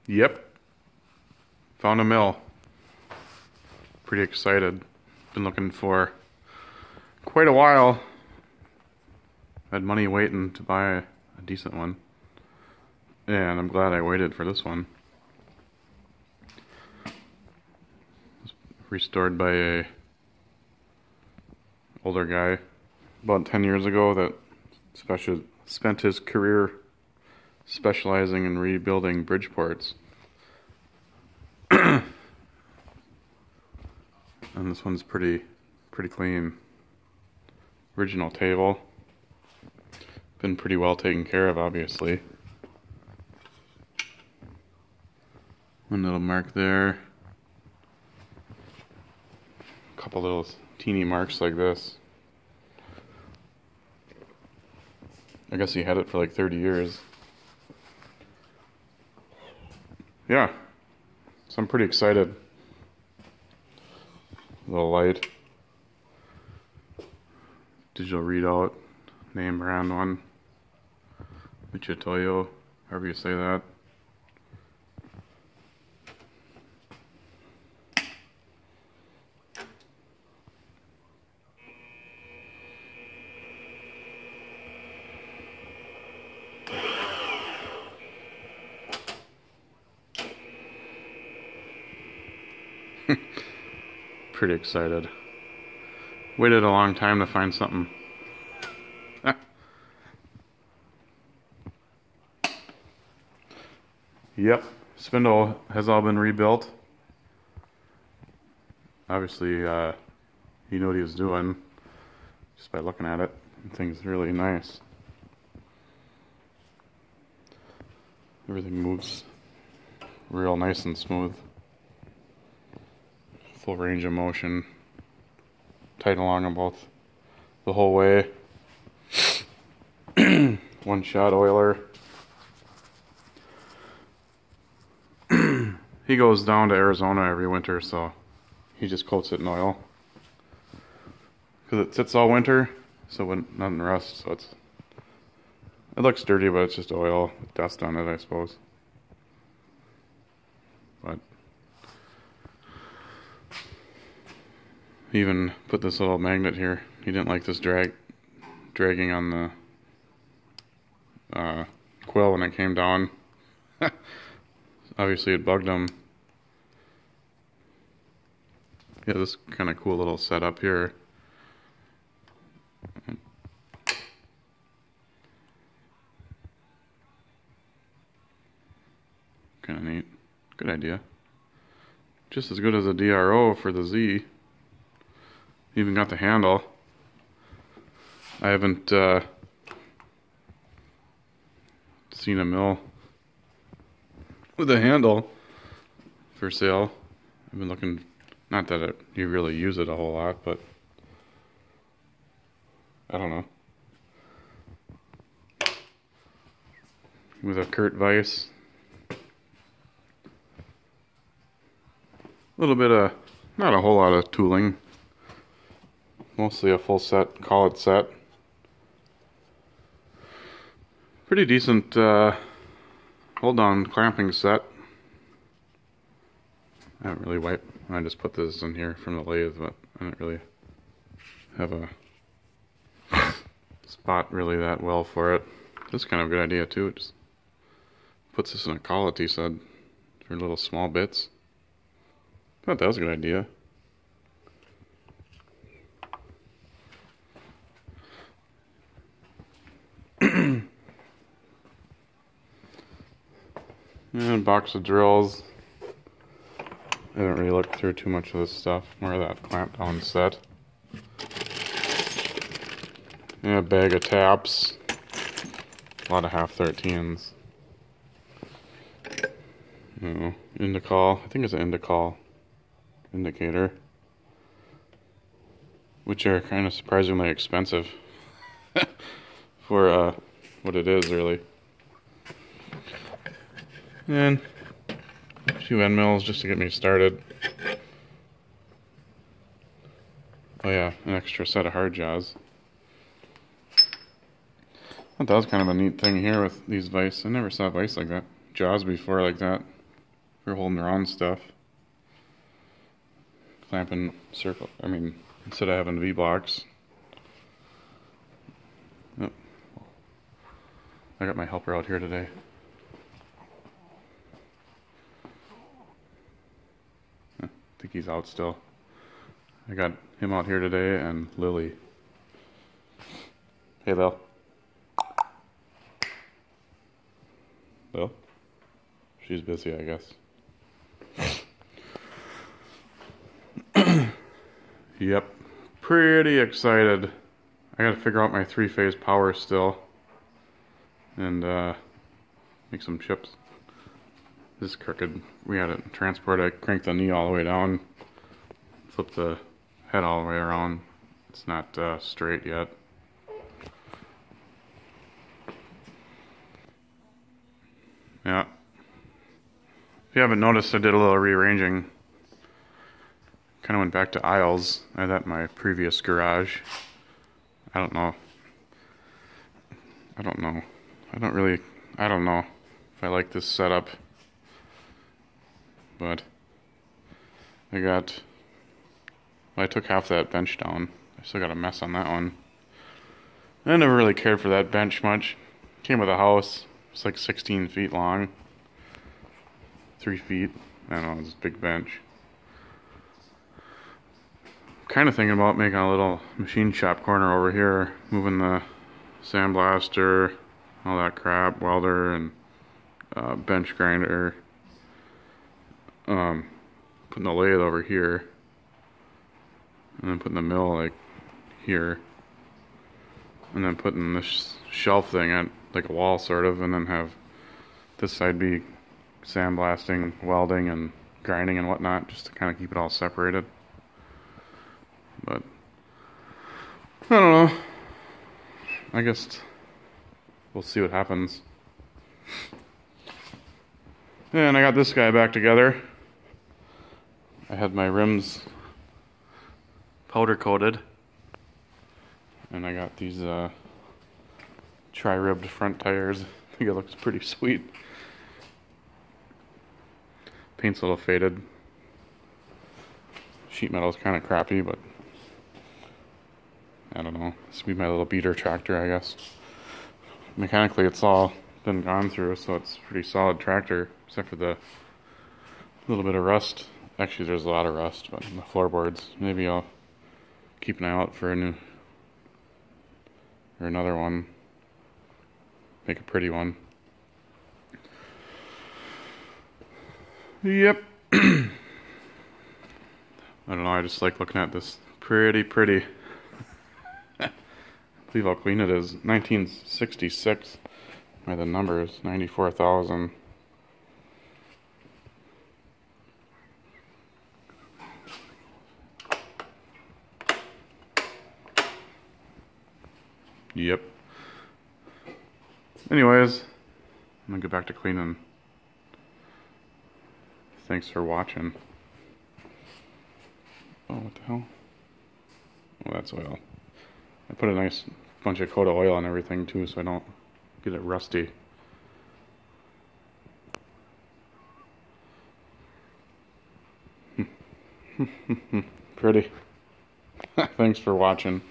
Yep, found a mill. Pretty excited. Been looking for quite a while. Had money waiting to buy a decent one. And I'm glad I waited for this one. It was restored by a older guy about 10 years ago that spent his career specializing in rebuilding Bridgeports. And this one's pretty clean. Original table. Been pretty well taken care of, obviously. One little mark there. A couple little teeny marks like this. I guess he had it for like 30 years. Yeah, so I'm pretty excited. Little light. Digital readout. Name brand one. Michitoyo, however you say that. Pretty excited. Waited a long time to find something. Yep, spindle has all been rebuilt. Obviously, he knew what he was doing just by looking at it. The thing's really nice. Everything moves real nice and smooth. Full range of motion. Tight along them both the whole way. One shot oiler. He goes down to Arizona every winter, so he just coats it in oil. Because it sits all winter, so when nothing rusts, so it looks dirty, but it's just oil with dust on it, I suppose. But he even put this little magnet here. He didn't like this dragging on the quill when it came down. Obviously it bugged him. Yeah, this kind of cool little setup here. Kind of neat. Good idea. Just as good as a DRO for the Z. Even got the handle. I haven't seen a mill with a handle for sale. I've been looking, not that you really use it a whole lot, but I don't know. With a Kurt vise. A little bit of, not a whole lot of tooling. Mostly a full set, collet set. Pretty decent hold on clamping set. I haven't really wiped, I just put this in here from the lathe, but I don't really have a spot really that well for it. This is kind of a good idea too. It just puts this in a collet, he said, for little small bits. I thought that was a good idea. And a box of drills. I didn't really look through too much of this stuff. More of that clamp down set. And a bag of taps. A lot of half 13s. No, indicall. I think it's an indicall indicator. Which are kind of surprisingly expensive. For what it is, really. And a few end mills just to get me started. Oh yeah, an extra set of hard jaws. I thought that was kind of a neat thing here with these vise. I never saw a vise like that. Jaws before like that. for holding around stuff. Clamping circle, instead of having V-blocks. Oh, I got my helper out here today. I think he's out still. I got him out here today and Lily. Hey, Lil. Lil? She's busy, I guess. Yep, pretty excited. I gotta figure out my 3-phase power still. And make some chips. This is crooked. We had it transport. I cranked the knee all the way down. Flipped the head all the way around. It's not straight yet. Yeah. If you haven't noticed, I did a little rearranging. Kind of went back to aisles. I had that in my previous garage. I don't know. I don't know if I like this setup. But I took half that bench down. I still got a mess on that one. I never really cared for that bench much. Came with a house. It's like 16 feet long. 3 feet. I don't know, it's a big bench. Kind of thinking about making a little machine shop corner over here, moving the sandblaster, all that crap, welder, and bench grinder. Putting the lathe over here, and then putting the mill like here, and then putting this shelf thing at like a wall sort of, and then have this side be sandblasting, welding, and grinding and whatnot, just to kind of keep it all separated. But I don't know. I guess we'll see what happens. And I got this guy back together. I had my rims powder coated. And I got these tri-ribbed front tires. I think it looks pretty sweet. Paint's a little faded. Sheet metal's kind of crappy, but I don't know. This will be my little beater tractor, I guess. Mechanically, it's all been gone through, so it's a pretty solid tractor, except for the little bit of rust. Actually, there's a lot of rust, but in the floorboards. Maybe I'll keep an eye out for another one. Make a pretty one. Yep. I don't know, I just like looking at this. Pretty. I believe how clean it is. 1966 by the numbers. 94,000. Yep. Anyways, I'm gonna get back to cleaning. Thanks for watching. Oh, what the hell? Oh, that's oil. I put a nice bunch of coat of oil on everything too, so I don't get it rusty. Pretty. Thanks for watching.